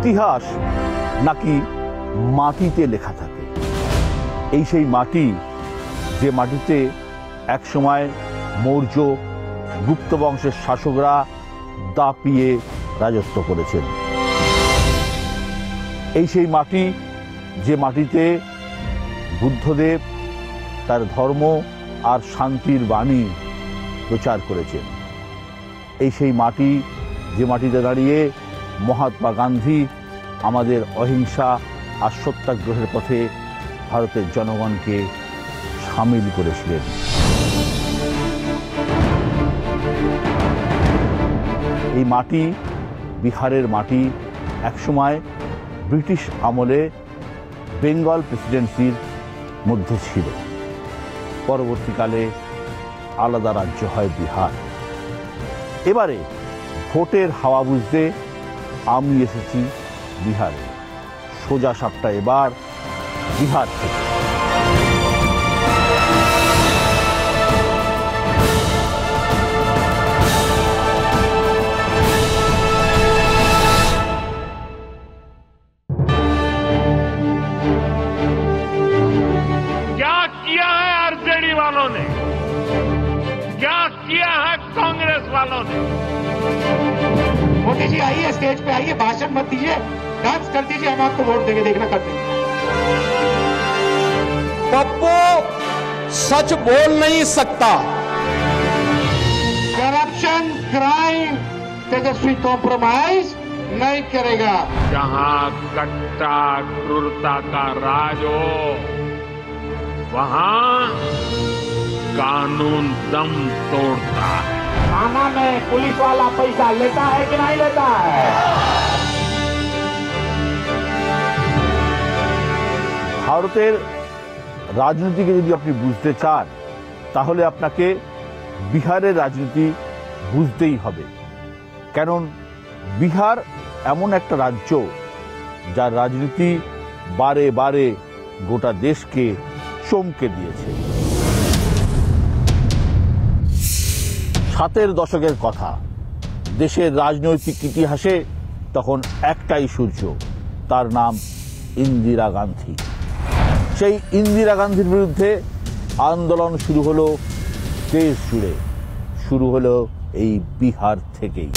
ইতিহাস নাকি মাটিতে লেখা থাকে। এই সেই মাটি যে মাটিতে একসময় মৌর্য গুপ্ত বংশের শাসকরা দাপিয়ে রাজত্ব করেছেন। এই সেই মাটি যে মাটিতে বুদ্ধদেব তার ধর্ম আর শান্তির বাণী প্রচার করেছেন। এই সেই মাটি যে মাটিতে দাঁড়িয়ে মহাত্মা গান্ধী আমাদের অহিংসা আর সত্যাগ্রহের পথে ভারতের জনগণকে সামিল করেছিলেন। এই মাটি, বিহারের মাটি, একসময় ব্রিটিশ আমলে বেঙ্গল প্রেসিডেন্সির মধ্যে ছিল। পরবর্তীকালে আলাদা রাজ্য হয় বিহার। এবারে ভোটের হাওয়া বুঝতে আমি এসেছি বিহারে। সোজা সাপটা এবার বিহার থেকে। वालों ने क्या किया है कांग्रेस वालों ने। मोदी जी आइए, स्टेज पे आइए, भाषण मत दीजिए, डांस कर दीजिए, हम आपको वोट देंगे, देखना कर देंगे। पप्पू सच बोल नहीं सकता। करप्शन, क्राइम, तेजस्वी कॉम्प्रोमाइज नहीं करेगा। जहां कट्टा क्रूरता का राज हो वहां कानून दम तोड़ता है। थाना में पुलिस वाला पैसा लेता है कि नहीं लेता है? ভারতের রাজনীতিকে যদি আপনি বুঝতে চান তাহলে আপনাকে বিহারের রাজনীতি বুঝতেই হবে। কারণ বিহার এমন একটা রাজ্য যার রাজনীতি বারে বারে গোটা দেশকে চমকে দিয়েছে। ৭-এর দশকের কথা, দেশের রাজনৈতিক ইতিহাসে তখন একটাই সূর্য, তার নাম ইন্দিরা গান্ধী। সেই ইন্দিরা গান্ধীর বিরুদ্ধে আন্দোলন শুরু হলো দেশ জুড়ে, শুরু হলো এই বিহার থেকেই।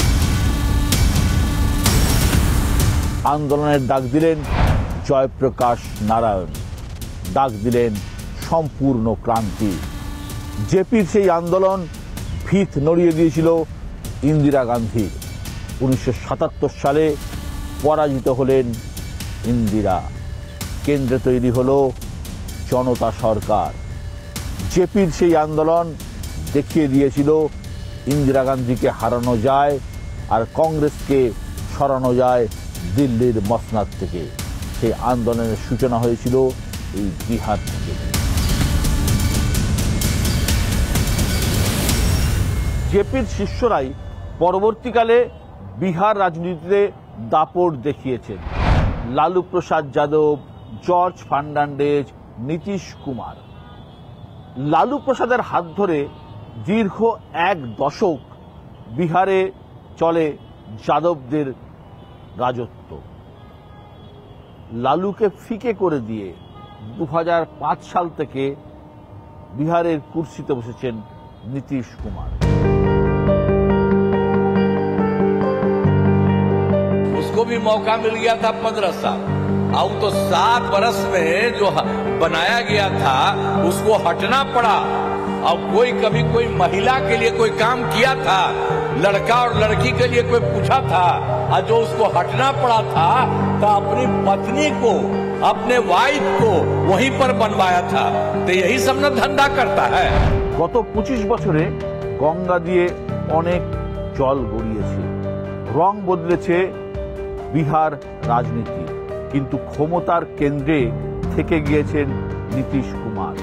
আন্দোলনের ডাক দিলেন জয়প্রকাশ নারায়ণ, ডাক দিলেন সম্পূর্ণ ক্রান্তি। জেপির সেই আন্দোলন ভিত নড়িয়ে দিয়েছিল ইন্দিরা গান্ধী। 1977 সালে পরাজিত হলেন ইন্দিরা। কেন্দ্রে তৈরি হলো জনতা সরকার। জেপির সেই আন্দোলন দেখিয়ে দিয়েছিল ইন্দিরা গান্ধীকে হারানো যায় আর কংগ্রেসকে সরানো যায় দিল্লির মসনাদ থেকে। সেই আন্দোলনের সূচনা হয়েছিল এই বিহার থেকে। জেপির শিষ্যরাই পরবর্তীকালে বিহার রাজনীতিতে দাপট দেখিয়েছেন। লালু প্রসাদ যাদব, জর্জ ফার্নান্ডেজ, নীতিশ কুমার। লালু প্রসাদের হাত ধরে দীর্ঘ 1 দশক বিহারে চলে যাদবদের রাজত্ব। লালুকে ফিকে করে দিয়ে 2005 সাল থেকে বিহারের কুর্সিতে বসেছেন নীতিশ কুমার। उसको भी मौका मिल गया था 15 साल। अब तो 7 बरस में जो बनाया गया था उसको हटना पड़ा। अब कोई कभी कोई महिला के लिए कोई काम किया था, लड़का और लड़की के लिए कोई पूछा था, और जो उसको हटना पड़ा था तो अपनी पत्नी को, अपने वाइफ को वहीं पर बनवाया था। तो यही सब न धंधा करता है। গত 25 বছরে গঙ্গা দিয়ে অনেক জল গড়িয়েছে, রং বদলেছে বিহার রাজনীতি, কিন্তু ক্ষমতার কেন্দ্রে থেকে গিয়েছেন নীতিশ কুমার।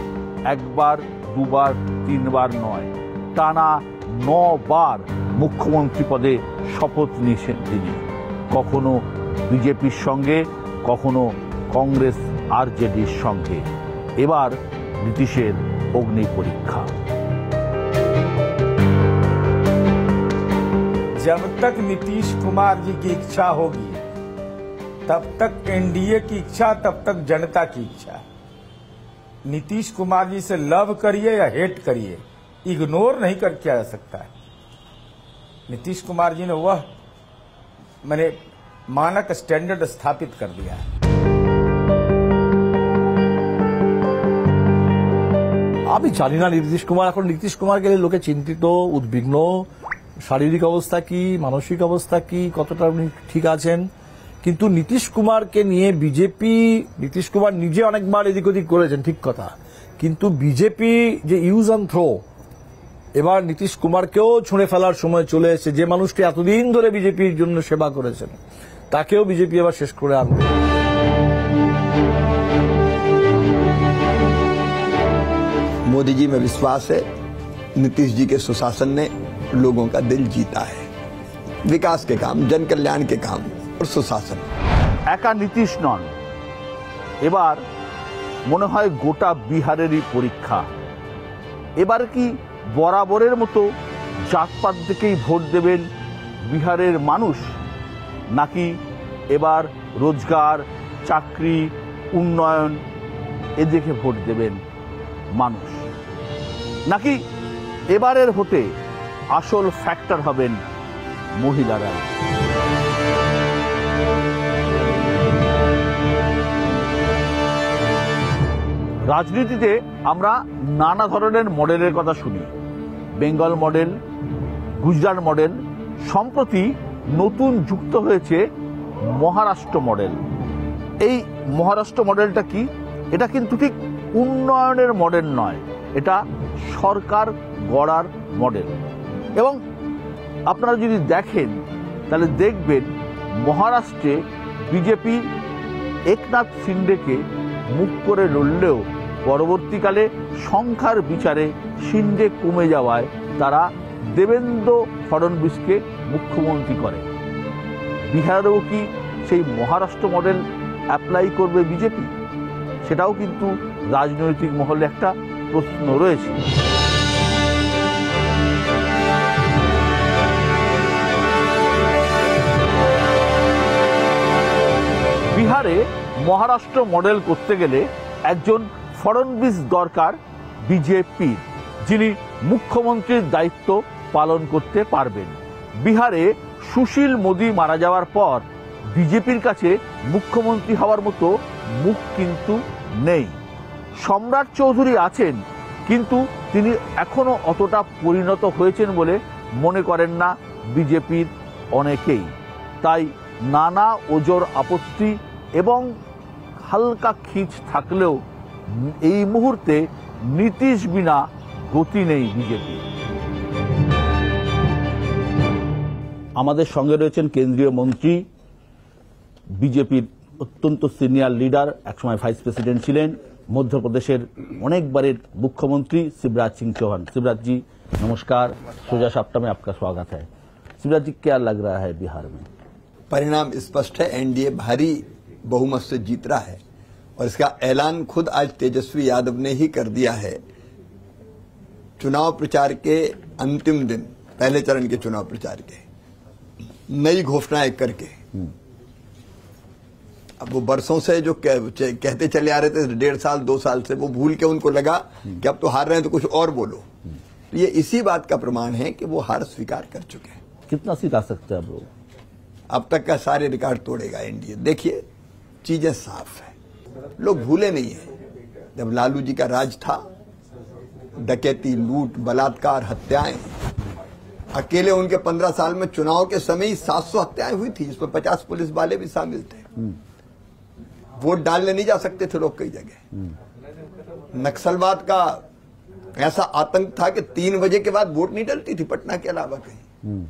একবার, দুবার, 3 বার নয়, টানা 9 বার মুখ্যমন্ত্রী পদে শপথ নিয়েছেন তিনি। কখনো বিজেপির সঙ্গে, কখনো কংগ্রেস আরজেডির সঙ্গে। এবার নীতিশের অগ্নি পরীক্ষা। जब तक नीतीश कुमार जी की इच्छा होगी तब तक एनडीए की इच्छा, तब तक जनता की इच्छा। नीतीश कुमार जी से लव करिए या हेट करिए, इग्नोर नहीं कर किया जा सकता है। नीतीश कुमार जी ने वह मैंने मानक स्टैंडर्ड स्थापित कर दिया है। আমি জানি না নীতিশ কুমার, এখন নীতিশ কুমারকে লোকে চিন্তিত, উদ্বিগ্ন, শারীরিক অবস্থা কি, মানসিক অবস্থা কি, কতটা উনি ঠিক আছেন। কিন্তু নীতিশ কুমারকে নিয়ে বিজেপি, নীতিশ কুমার নিজে অনেকবার এদিক ওদিক করেছেন, ঠিক কথা, কিন্তু বিজেপি যে ইউজ অ্যান্ড থ্রো, এবার নীতিশ কুমারকেও ছুঁড়ে ফেলার সময় চলে এসেছে। যে মানুষটি এতদিন ধরে বিজেপির জন্য সেবা করেছেন তাকেও বিজেপি এবার শেষ করে আনবে। मोदी जी में विश्वास है, नीतीश जी के सुशासन ने लोगों का दिल जीता है। विकास के काम, जन कल्याण के काम और सुशासन। একা নীতিশ নন, এবার মনে হয় গোটা বিহারেরই পরীক্ষা। এবার কি বরাবরের মতো জাতপাত থেকেই ভোট দেবেন বিহারের মানুষ, নাকি এবার রোজগার, চাকরি, উন্নয়ন এদিকে ভোট দেবেন মানুষ, নাকি এবারের ভোটে আসল ফ্যাক্টর হবেন মহিলারা? রাজনীতিতে আমরা নানা ধরনের মডেলের কথা শুনি, বেঙ্গল মডেল, গুজরাট মডেল, সম্প্রতি নতুন যুক্ত হয়েছে মহারাষ্ট্র মডেল। এই মহারাষ্ট্র মডেলটা কি? এটা কিন্তু ঠিক উন্নয়নের মডেল নয়, এটা সরকার গড়ার মডেল। এবং আপনারা যদি দেখেন তাহলে দেখবেন মহারাষ্ট্রে বিজেপি একনাথ শিন্ডেকে মুখ করে লড়লেও পরবর্তীকালে সংখ্যার বিচারে শিন্ডে কমে যাওয়ায় তারা দেবেন্দ্র ফডনবিসকে মুখ্যমন্ত্রী করে। বিহারেও কি সেই মহারাষ্ট্র মডেল অ্যাপ্লাই করবে বিজেপি? সেটাও কিন্তু রাজনৈতিক মহলে একটা প্রশ্ন রয়েছে। বিহারে মহারাষ্ট্র মডেল করতে গেলে একজন ফডনবিস দরকার বিজেপির, যিনি মুখ্যমন্ত্রীর দায়িত্ব পালন করতে পারবেন। বিহারে সুশীল মোদি মারা যাওয়ার পর বিজেপির কাছে মুখ্যমন্ত্রী হওয়ার মতো মুখ কিন্তু নেই। সম্রাট চৌধুরী আছেন, কিন্তু তিনি এখনো অতটা পরিণত হয়েছেন বলে মনে করেন না বিজেপির অনেকেই। তাই নানা ওজোর আপত্তি এবং হালকা খিঁচ থাকলেও এই মুহূর্তে নীতিশ বিনা গতি নেই বিজেপি। আমাদের সঙ্গে রয়েছেন কেন্দ্রীয় মন্ত্রী, বিজেপির অত্যন্ত সিনিয়র লিডার, একসময় ভাইস প্রেসিডেंट ছিলেন, মধ্যপ্রদেশের অনেকবারের मुख्यमंत्री शिवराज सिंह चौहान। शिवराज जी नमस्कार, सोजा सप्ताह में आपका स्वागत है। शिवराज जी, क्या लग रहा है बिहार में? परिणाम स्पष्ट है, एनडीए भारी बहुमत से जीत रहा है और इसका ऐलान खुद आज तेजस्वी यादव ने ही कर दिया है। चुनाव प्रचार के अंतिम दिन, पहले चरण के चुनाव प्रचार के नई घोषणाएं करके, अब वो बरसों से जो कहते चले आ रहे थे 1.5 साल 2 साल से, वो भूल के उनको लगा कि अब तो हार रहे हैं तो कुछ और बोलो। ये इसी बात का प्रमाण है कि वो हार स्वीकार कर चुके हैं। कितना सीट आ सकते हैं अब लोग? अब तक का सारे रिकॉर्ड तोड़ेगा एनडीए। देखिए, चीजें साफ है, लोग भूले नहीं है जब लालू जी का राज था, डकैती, लूट, बलात्कार, हत्याएं, अकेले उनके 15 साल में चुनाव के समय ही 700 हत्याएं हुई थी, जिसमें 50 पुलिस वाले भी शामिल थे। वोट डालने नहीं जा सकते थे लोग कई जगह। नक्सलवाद का ऐसा आतंक था कि 3 बजे के बाद वोट नहीं डलती थी पटना के अलावा कहीं।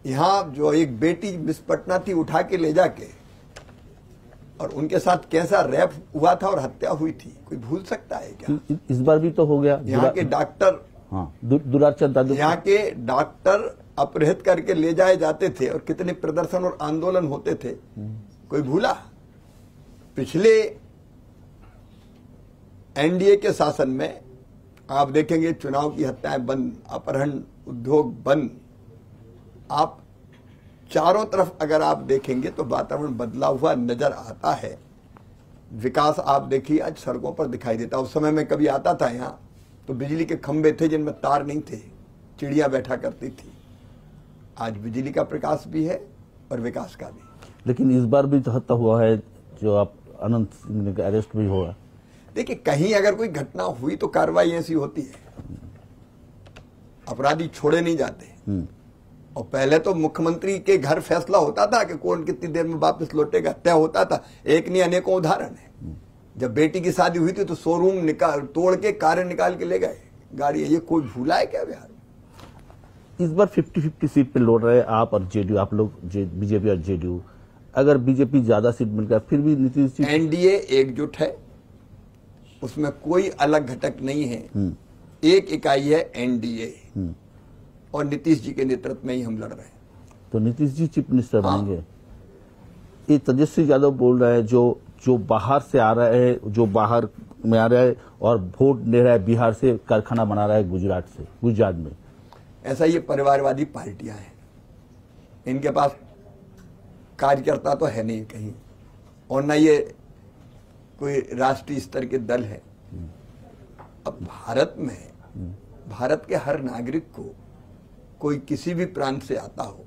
यहां जो एक बेटी मिस पटना थी, उठा के ले जाके और उनके साथ कैसा रेप हुआ था और हत्या हुई थी, कोई भूल सकता है क्या? इस बार भी तो हो गया। यहाँ के डॉक्टर, यहाँ के डॉक्टर अपहृत करके ले जाए जाते थे और कितने प्रदर्शन और आंदोलन होते थे, कोई भूला? पिछले एनडीए के शासन में आप देखेंगे चुनाव की हत्याएं बंद, अपहरण, उद्योग बंद। आप चारों तरफ अगर आप देखेंगे तो वातावरण बदला हुआ नजर आता है। विकास आप देखिए आज सड़कों पर दिखाई देता। उस समय में कभी आता था यहाँ तो बिजली के खंभे थे जिनमें तार नहीं थे, चिड़िया बैठा करती थी। आज बिजली का प्रकाश भी है और विकास का भी। लेकिन इस बार भी तो हत्या हुआ है, जो आप अनंत सिंह का अरेस्ट भी हुआ। देखिए कहीं अगर कोई घटना हुई तो कार्रवाई ऐसी होती है, अपराधी छोड़े नहीं जाते। और पहले तो मुख्यमंत्री के घर फैसला होता था कि कौन कितनी देर में वापस लौटेगा, तय होता था। एक नहीं अनेकों उदाहरण है। जब बेटी की शादी हुई थी तो शोरूम निकाल तोड़ के कारें निकाल के ले गए गाड़ी। ये कोई भूला है क्या बिहार में? इस बार 50-50 सीट पे लौट रहे आप और जेडीयू, आप लोग बीजेपी और जेडीयू। अगर बीजेपी ज्यादा सीट मिलकर फिर भी नीतीश जी, एनडीए एकजुट है, उसमें कोई अलग घटक नहीं है। एक इकाई है एनडीए और नीतीश जी के नेतृत्व में ही हम लड़ रहे हैं। तो नीतीश जी चीफ मिनिस्टर बनेंगे। ये तेजस्वी यादव बोल रहे हैं जो बाहर से आ रहा है, जो बाहर में आ रहा है और वोट ले रहा है बिहार से, कारखाना बना रहा है गुजरात में। ऐसा ये परिवारवादी पार्टियां हैं, इनके पास कार्यकर्ता तो है नहीं कहीं, और न ये कोई राष्ट्रीय स्तर के दल है। अब भारत में भारत के हर नागरिक को, कोई किसी भी प्रांत से आता हो,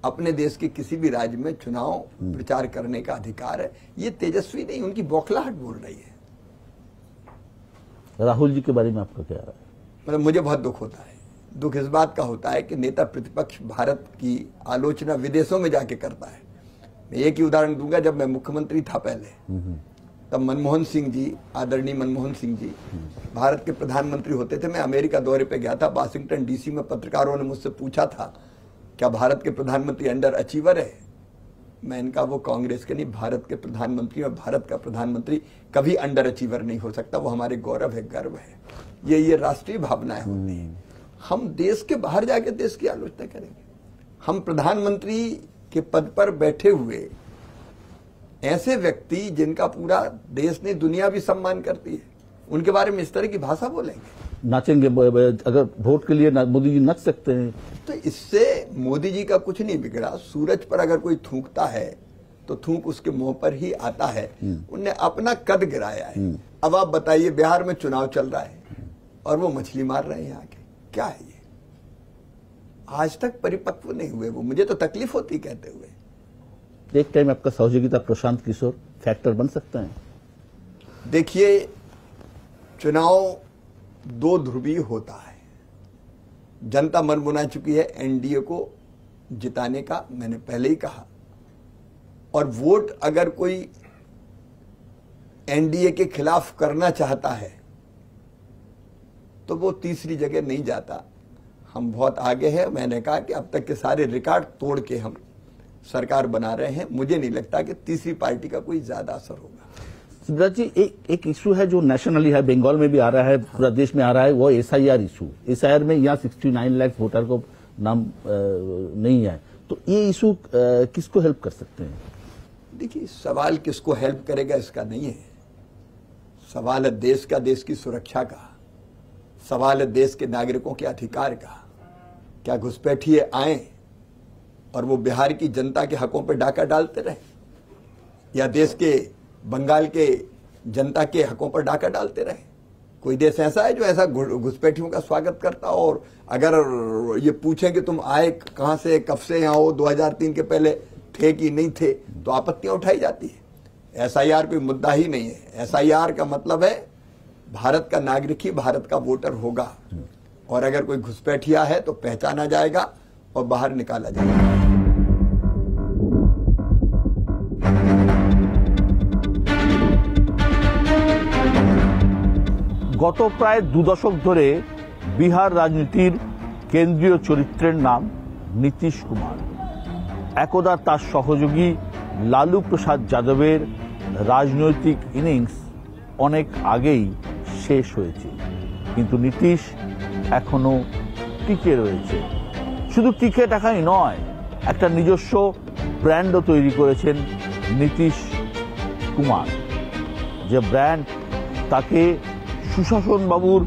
अपने देश के किसी भी राज्य में चुनाव प्रचार करने का अधिकार है। ये तेजस्वी नहीं, उनकी बौखलाहट बोल रही है। राहुल जी के बारे में आपका क्या राय है? मतलब मुझे बहुत दुख होता है। दुख इस बात का होता है कि नेता प्रतिपक्ष भारत की आलोचना विदेशों में जाके करता है। मैं एक ही उदाहरण दूंगा, जब मैं मुख्यमंत्री था पहले, तब मनमोहन सिंह जी, आदरणीय मनमोहन सिंह जी भारत के प्रधानमंत्री होते थे। मैं अमेरिका दौरे पे गया था, वाशिंगटन डीसी में पत्रकारों ने मुझसे पूछा था क्या भारत के प्रधानमंत्री अंडर अचीवर है। मैं इनका वो कांग्रेस के नहीं, भारत के प्रधानमंत्री, और भारत का प्रधानमंत्री कभी अंडर अचीवर नहीं हो सकता। वो हमारे गौरव है, गर्व है। ये राष्ट्रीय भावनाएं होती हैं। हम देश के बाहर जाके देश की आलोचना करेंगे? हम प्रधानमंत्री के पद पर बैठे हुए ऐसे व्यक्ति जिनका पूरा देश ने, दुनिया भी सम्मान करती है, उनके बारे में इस तरह की भाषा बोलेंगे? नाचेंगे? अगर वोट के लिए मोदी जी नच सकते हैं तो इससे मोदी जी का कुछ नहीं बिगड़ा। सूरज पर अगर कोई थूकता है तो थूक उसके मुंह पर ही आता है। उनने अपना कद गिराया है। अब आप बताइए, बिहार में चुनाव चल रहा है और वो मछली मार रहे हैं आके। क्या है ये? आज तक परिपक्व नहीं हुए वो। मुझे तो तकलीफ होती कहते हुए। एक टाइम आपका सहयोगिता प्रशांत किशोर फैक्टर बन सकते हैं? देखिए, चुनाव दो ध्रुवीय होता है। जनता मन बना चुकी है एनडीए को जिताने का, मैंने पहले ही कहा। और वोट अगर कोई एनडीए के खिलाफ करना चाहता है तो वो तीसरी जगह नहीं जाता। हम बहुत आगे हैं। मैंने कहा कि अब तक के सारे रिकॉर्ड तोड़ के हम सरकार बना रहे हैं। मुझे नहीं लगता कि तीसरी पार्टी का कोई ज्यादा असर होगा। सिद्धराज जी, एक इशू है जो नेशनली है, बंगाल में भी आ रहा है, पूरा देश में आ रहा है, वो एसआईआर इशू। एसआईआर में यहाँ 69 लाख वोटर को नाम नहीं है, तो ये इशू किसको हेल्प कर सकते हैं? देखिए, सवाल किसको हेल्प करेगा इसका नहीं है। सवाल है देश का, देश की सुरक्षा का। सवाल है देश के नागरिकों के अधिकार का। क्या घुसपैठिए आए और वो बिहार की जनता के हकों पर डाका डालते रहे, या देश के बंगाल के जनता के हकों पर डाका डालते रहे? कोई देश ऐसा है जो ऐसा घुसपैठियों का स्वागत करता? और अगर ये पूछें कि तुम आए कहां से, कब से यहाँ हो, 2003 के पहले थे कि नहीं थे, तो आपत्तियां उठाई जाती है। एसआईआर कोई मुद्दा ही नहीं है। एसआईआर का मतलब है भारत का नागरिक ही भारत का वोटर होगा, और अगर कोई घुसपैठिया है तो पहचाना जाएगा और बाहर निकाला जाएगा। গত প্রায় 2 দশক ধরে বিহার রাজনীতির কেন্দ্রীয় চরিত্রের নাম নীতিশ কুমার। একদা তার সহযোগী লালু প্রসাদ যাদবের রাজনৈতিক ইনিংস অনেক আগেই শেষ হয়েছে, কিন্তু নীতিশ এখনো টিকে রয়েছে। শুধু টিকে থাকাই নয়, একটা নিজস্ব ব্র্যান্ডও তৈরি করেছেন নীতিশ কুমার, যে ব্র্যান্ড তাকে সুশাসন বাবুর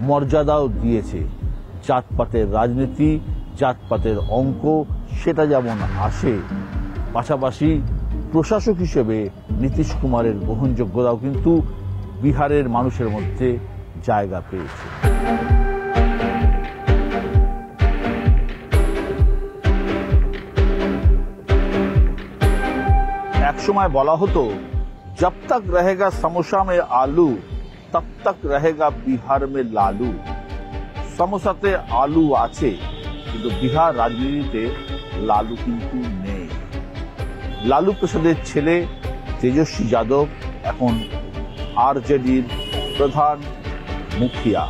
মর্যাদাও দিয়েছে। জাতপাতের রাজনীতি জাতপাতের অঙ্ক সেটা যেমন আসে, পাশাপাশি প্রশাসক হিসেবে নীতিশ কুমারের গ্রহণযোগ্যতাও কিন্তু বিহারের মানুষের মধ্যে জায়গা পেয়েছে। একসময় বলা হতো, जब तक रहेगा समोसा में आलू तब तक रहेगा बिहार में लालू। সমোসাতে আলু আছে, কিন্তু বিহার রাজনীতিতে লালু কিন্তু নেই। লালু প্রসাদের ছেলে তেজস্বী যাদব এখন আরজেডির প্রধান মুখিয়া।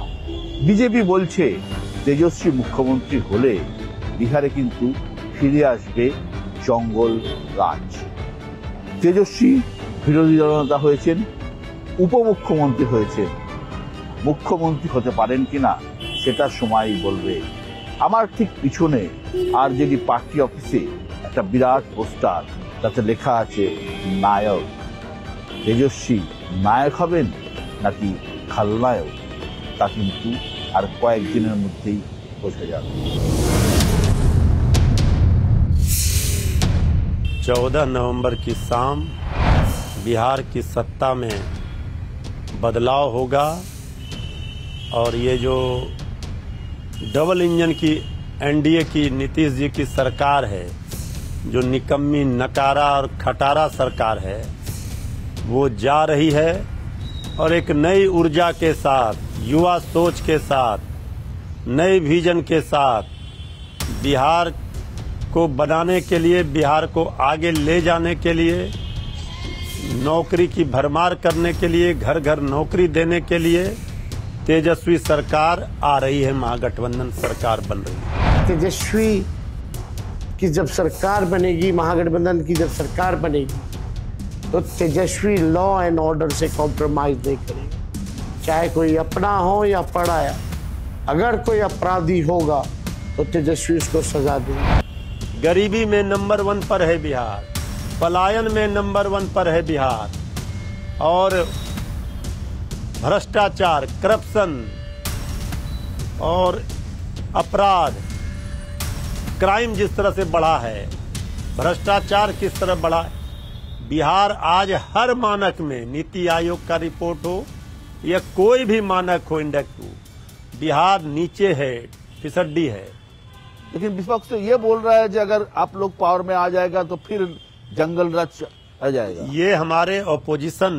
বিজেপি বলছে তেজস্বী মুখ্যমন্ত্রী হলে বিহারে কিন্তু ফিরে আসবে জঙ্গল রাজ। তেজস্বী বিরোধী দলনেতা হয়েছেন, উপমুখ্যমন্ত্রী হয়েছেন, মুখ্যমন্ত্রী হতে পারেন কিনা সেটা সময়ই বলবে। আমার ঠিক পিছনে আরজেডি পার্টি অফিসে একটা বিরাট পোস্টার, তাতে লেখা আছে নায়ক। তেজস্বী নায়ক হবেন নাকি খলনায়ক তা কিন্তু আর কয়েকদিনের মধ্যেই বোঝা যাবে। 14 नवंबर की शाम बिहार की सत्ता में बदलाव होगा और ये जो डबल इंजन की एनडीए की नीतीश जी की सरकार है, जो निकम्मी नकारा और खटारा सरकार है, वो जा रही है और एक नई ऊर्जा के साथ, युवा सोच के साथ, नए विजन के साथ बिहार को बनाने के लिए, बिहार को आगे ले जाने के लिए, नौकरी की भरमार करने के लिए, घर घर नौकरी देने के लिए तेजस्वी सरकार आ रही है। महागठबंधन सरकार बन रही है। तेजस्वी की जब सरकार बनेगी, महागठबंधन की जब सरकार बनेगी, तो तेजस्वी लॉ एंड ऑर्डर से कॉम्प्रोमाइज नहीं करेगा, चाहे कोई अपना हो या पराया। अगर कोई अपराधी होगा तो तेजस्वी उसको सजा देगा। गरीबी में नंबर 1 पर है बिहार, पलायन में नंबर 1 पर है बिहार, और भ्रष्टाचार, करप्शन और अपराध, क्राइम जिस तरह से बढ़ा है, भ्रष्टाचार किस तरह बढ़ा है, बिहार आज हर मानक में, नीति आयोग का रिपोर्ट हो या कोई भी मानक हो, इंडेक्स हो, बिहार नीचे है, फिसड्डी है। लेकिन विपक्ष तो ये बोल रहा है कि अगर आप लोग पावर में आ जाएगा तो फिर जंगल राज आ जाएगा। ये हमारे ऑपोजिशन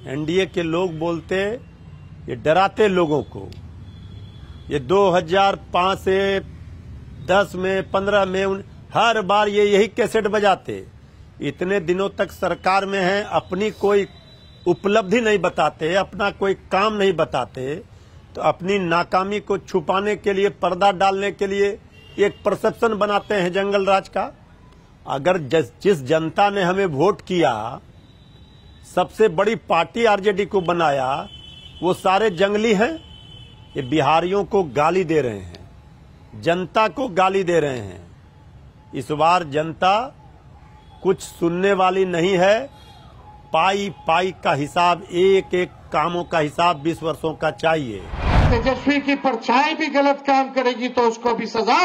एनडीए के लोग बोलते, ये डराते लोगों को। ये 2005 से 10 में 15 में हर बार ये यही कैसेट बजाते। इतने दिनों तक सरकार में हैं, अपनी कोई उपलब्धि नहीं बताते, अपना कोई काम नहीं बताते, तो अपनी नाकामी को छुपाने के लिए, पर्दा डालने के लिए एक परसेप्शन बनाते हैं जंगल राज का। अगर जिस जनता ने हमें वोट किया, सबसे बड़ी पार्टी आरजेडी को बनाया, वो सारे जंगली हैं। ये बिहारियों को गाली दे रहे हैं, जनता को गाली दे रहे हैं। इस बार जनता कुछ सुनने वाली नहीं है। पाई पाई का हिसाब, एक एक कामों का हिसाब 20 वर्षों का चाहिए। तेजस्वी की परछाई भी गलत काम करेगी तो उसको भी सजा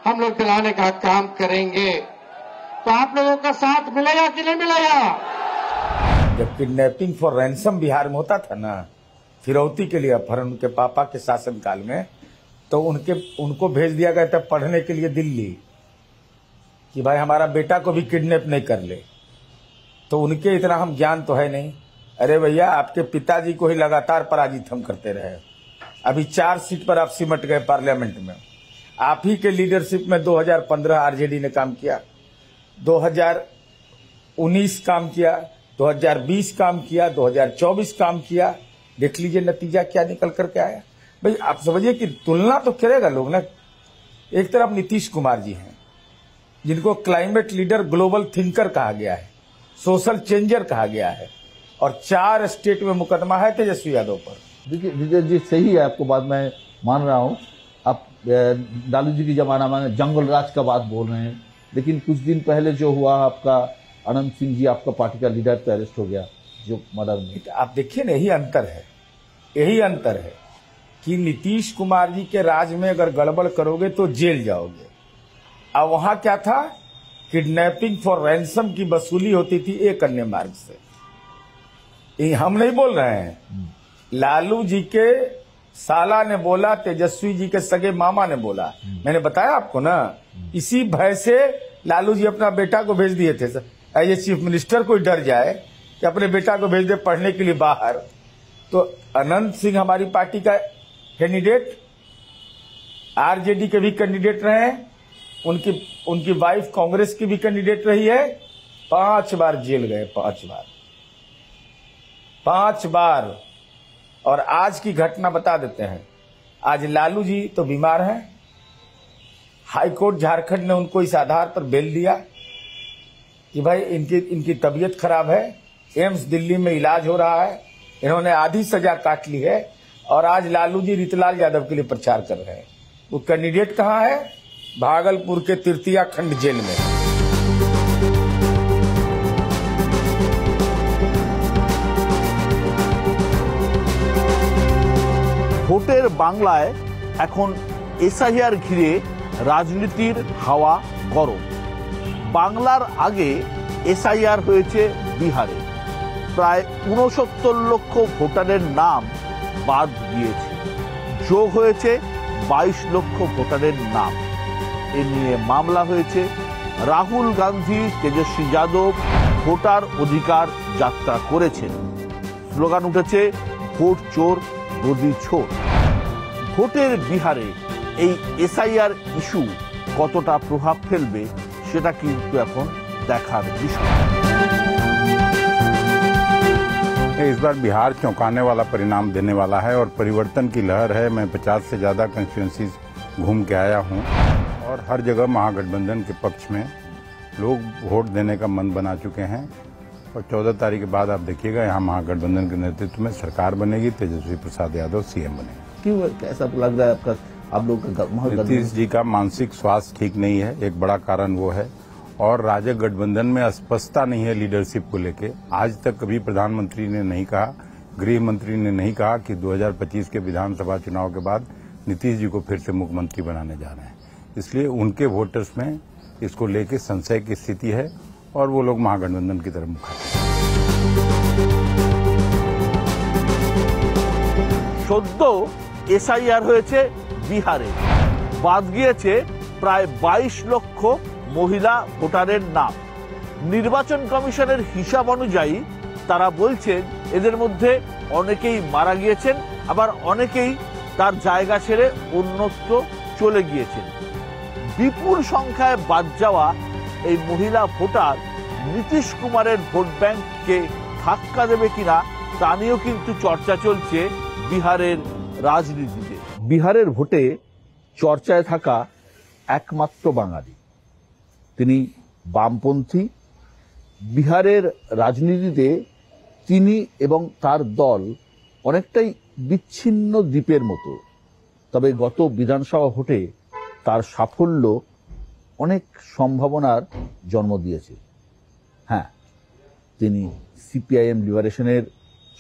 हम लोग दिलाने का काम करेंगे। तो आप लोगों का साथ मिलेगा कि नहीं मिलेगा? जब किडनैपिंग फॉर रैंसम बिहार में होता था ना, फिरौती के लिए अपहरण, उनके पापा के शासनकाल में, तो उनको भेज दिया गया था पढ़ने के लिए दिल्ली, कि भाई हमारा बेटा को भी किडनैप नहीं कर ले। तो उनके इतना हम ज्ञान तो है नहीं। अरे भैया, आपके पिताजी को ही लगातार पराजित हम करते रहे। अभी 4 सीट पर आप सिमट गए पार्लियामेंट में। आप ही के लीडरशिप में 2015 आरजेडी ने काम किया, 2019 काम किया, 2020 काम किया, 2024 काम किया। देख लीजिए नतीजा क्या निकल करके आया। भाई आप समझिए कि तुलना तो करेगा लोग ना। एक तरफ नीतीश कुमार जी हैं, जिनको क्लाइमेट लीडर, ग्लोबल थिंकर कहा गया है, सोशल चेंजर कहा गया है, और 4 स्टेट में मुकदमा है तेजस्वी यादव पर। देखिए विजय जी, सही है, आपको बात मैं मान रहा हूँ। आप लालू जी की जमाना में जंगल राज का बात बोल रहे हैं, लेकिन कुछ दिन पहले जो हुआ, आपका अनंत सिंह जी, आपका पार्टी का लीडर, पे अरेस्ट हो गया जो मर्डर में। आप देखिए ना, यही अंतर है कि नीतीश कुमार जी के राज में अगर गड़बड़ करोगे तो जेल जाओगे, अब वहां क्या था, किडनैपिंग फॉर रैंसम की वसूली होती थी एक अन्य मार्ग से। ये हम नहीं बोल रहे हैं, लालू जी के साला ने बोला, तेजस्वी जी के सगे मामा ने बोला। मैंने बताया आपको ना, इसी भय से लालू जी अपना बेटा को भेज दिए थे। एज ए चीफ मिनिस्टर कोई डर जाए कि अपने बेटा को भेज दे पढ़ने के लिए बाहर। तो अनंत सिंह हमारी पार्टी का कैंडिडेट, आरजेडी के भी कैंडिडेट रहे हैं, उनकी वाइफ कांग्रेस की भी कैंडिडेट रही है। 5 बार जेल गए, 5 बार। और आज की घटना बता देते हैं। आज लालू जी तो बीमार हैं, हाईकोर्ट झारखंड ने उनको इस आधार पर बेल दिया कि भाई इनकी तबीयत खराब है, एम्स दिल्ली में इलाज हो रहा है, इन्होंने आधी सजा काट ली है। और आज लालू जी रीतलाल यादव के लिए प्रचार कर रहे हैं। वो कैंडिडेट कहाँ है? भागलपुर के तृतीया खंड जेल में। ভোটের বাংলায় এখন এসআইআর ঘিরে রাজনীতির হাওয়া গরম। বাংলার আগে এসআইআর হয়েছে বিহারে, প্রায় ৬৯ লক্ষ ভোটারের নাম বাদ গিয়েছে, যোগ হয়েছে ২২ লক্ষ ভোটারের নাম। এ নিয়ে মামলা হয়েছে। রাহুল গান্ধী, তেজস্বী যাদব ভোটার অধিকার যাত্রা করেছেন। স্লোগান উঠেছে, ভোট চোর গদি ছোট। ভোটের বিহারে এই এসআইআর ইস্যু কতটা প্রভাব ফেলবে সেটা কিন্তু এখন দেখার বিষয়। इस बार बिहार चौंकाने वाला परिणाम देने वाला है और परिवर्तन की लहर है। मैं 50 से ज़्यादा कंस्टिट्यूंसीज घूम के आया हूं और हर जगह महागठबंधन के पक्ष में लोग वोट देने का मन बना चुके हैं। और 14 तारीख के बाद आप देखिएगा, यहाँ महागठबंधन के नेतृत्व में सरकार बनेगी, तेजस्वी प्रसाद यादव सीएम बनेंगे। क्यों कैसा लग रहा है आपका, आप लोग का? नीतीश जी का मानसिक स्वास्थ्य ठीक नहीं है, एक बड़ा कारण वो है। और राजग गठबंधन में अस्पष्टता नहीं है लीडरशिप को लेके। आज तक कभी प्रधानमंत्री ने नहीं कहा, गृह मंत्री ने नहीं कहा कि 2025 के विधानसभा चुनाव के बाद नीतीश जी को फिर से मुख्यमंत्री बनाने जा रहे हैं। इसलिए उनके वोटर्स में इसको लेके संशय की स्थिति है और वो लोग महागठबंधन की तरफ मुखाते हैं। সদ্য এসআইআর হয়েছে বিহারে, বাদ গিয়েছে প্রায় 22 লক্ষ মহিলা ভোটারের নাম। নির্বাচন কমিশনের হিসাব অনুযায়ী তারা বলছেন এদের মধ্যে অনেকেই মারা গিয়েছেন, আবার অনেকেই তার জায়গা ছেড়ে অন্যত্র চলে গিয়েছেন। বিপুল সংখ্যায় বাদ যাওয়া এই মহিলা ভোটার নীতিশ কুমারের ভোট ব্যাংককে ধাক্কা দেবে কিনা তা নিয়েও কিন্তু চর্চা চলছে বিহারের রাজনীতিতে। বিহারের ভোটে চর্চায় থাকা একমাত্র বাঙালি, তিনি বামপন্থী। বিহারের রাজনীতিতে তিনি এবং তার দল অনেকটাই বিচ্ছিন্ন দ্বীপের মতো। তবে গত বিধানসভা ভোটে তার সাফল্য অনেক সম্ভাবনার জন্ম দিয়েছে। হ্যাঁ, তিনি সিপিআইএম লিবারেশনের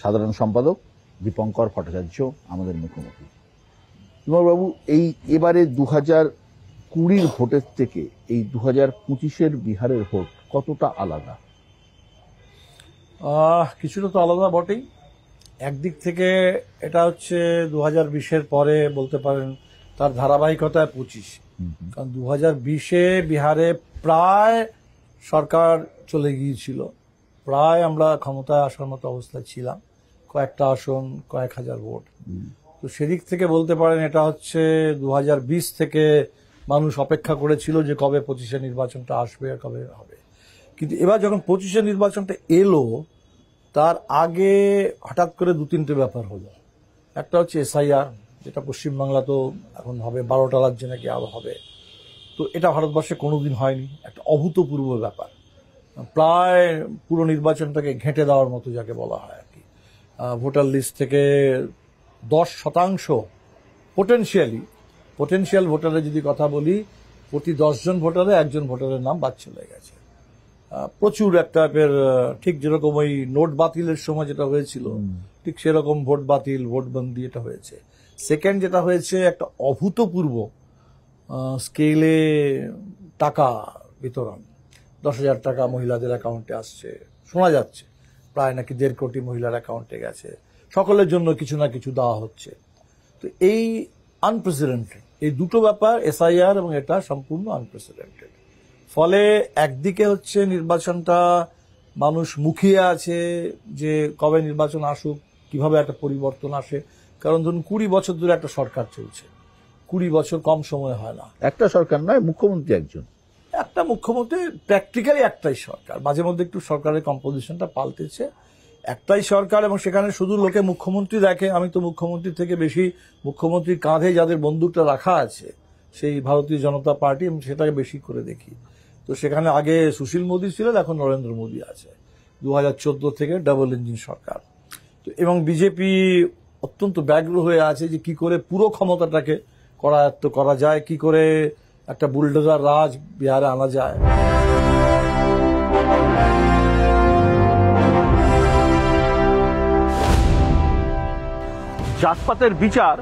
সাধারণ সম্পাদক দীপঙ্কর ভট্টাচার্য আমাদের মুখোমুখি। বাবু, এবারে 2020 ভোটের থেকে এই 2025 বিহারের ভোট কতটা আলাদা? কিছুটা তো আলাদা বটেই। একদিক থেকে এটা হচ্ছে 2020 পরে বলতে পারেন তার ধারাবাহিকতায় 25, কারণ 2020 বিহারে প্রায় সরকার চলে গিয়েছিল, প্রায় আমরা ক্ষমতায় আসার মতো অবস্থায় ছিলাম, কয়েকটা আসন, কয়েক হাজার ভোট। তো সেদিক থেকে বলতে পারেন এটা হচ্ছে 2020 থেকে মানুষ অপেক্ষা করেছিল যে কবে 25 নির্বাচনটা আসবে আর কবে হবে। কিন্তু এবার যখন 25 নির্বাচনটা এলো, তার আগে হঠাৎ করে 2-3টে ব্যাপার হলো। একটা হচ্ছে এসআইআর, যেটা পশ্চিমবাংলা তো এখন হবে, 12টা রাজ্যে নাকি আরো হবে। তো এটা ভারতবর্ষে কোনোদিন হয়নি, একটা অভূতপূর্ব ব্যাপার, প্রায় পুরো নির্বাচনটাকে ঘেঁটে দেওয়ার মতো যাকে বলা হয় আর কি। ভোটার লিস্ট থেকে 10% পোটেনশিয়াল ভোটারের যদি কথা বলি, প্রতি 10 জন ভোটারে 1 জন ভোটারের নাম বাদ চলে গেছে। প্রচুর একটা ঠিক যেরকম ওই নোট বাতিলের সময় যেটা হয়েছিল, ঠিক সেরকম ভোট বাতিল, ভোটবন্দি এটা হয়েছে। সেকেন্ড যেটা হয়েছে, একটা অভূতপূর্ব স্কেলে টাকা বিতরণ, 10,000 টাকা মহিলাদের অ্যাকাউন্টে আসছে, শোনা যাচ্ছে প্রায় নাকি 1.5 কোটি মহিলার অ্যাকাউন্টে গেছে, সকলের জন্য কিছু না কিছু দেওয়া হচ্ছে। তো এই আনপ্রেসিডেন্টেড, এই দুটো ব্যাপার, এসআইআর এবং এটা সম্পূর্ণ আনপ্রেসিডেন্টেড। ফলে একদিকে হচ্ছে নির্বাচনটা মানুষ মুখিয়ে আছে যে কবে নির্বাচন আসুক, কিভাবে একটা পরিবর্তন আসে, কারণ ধরুন 20 বছর ধরে একটা সরকার চলছে, 20 বছর কম সময় হয় না। একটা সরকার নয়, মুখ্যমন্ত্রী একজন, একটা মুখ্যমন্ত্রী, প্র্যাকটিক্যালি একটাই সরকার, মাঝে মধ্যে একটু সরকারের কম্পোজিশনটা পাল্টেছে, একটাই সরকার, এবং সেখানে শুধু লোকে মুখ্যমন্ত্রী দেখে। আমি তো মুখ্যমন্ত্রী থেকে বেশি মুখ্যমন্ত্রীর কাঁধে যাদের বন্দুকটা রাখা আছে সেই ভারতীয় জনতা পার্টি, আমি সেটাকে বেশি করে দেখি। তো সেখানে আগে সুশীল মোদী ছিলেন, এখন নরেন্দ্র মোদী আছে, 2014 থেকে ডাবল ইঞ্জিন সরকার। তো এবং বিজেপি অত্যন্ত ব্যগ্র হয়ে আছে যে কি করে পুরো ক্ষমতাটাকে করায়ত্ত করা যায়, কি করে একটা বুলডোজার রাজ বিহারে আনা যায়। জাতপাতের বিচার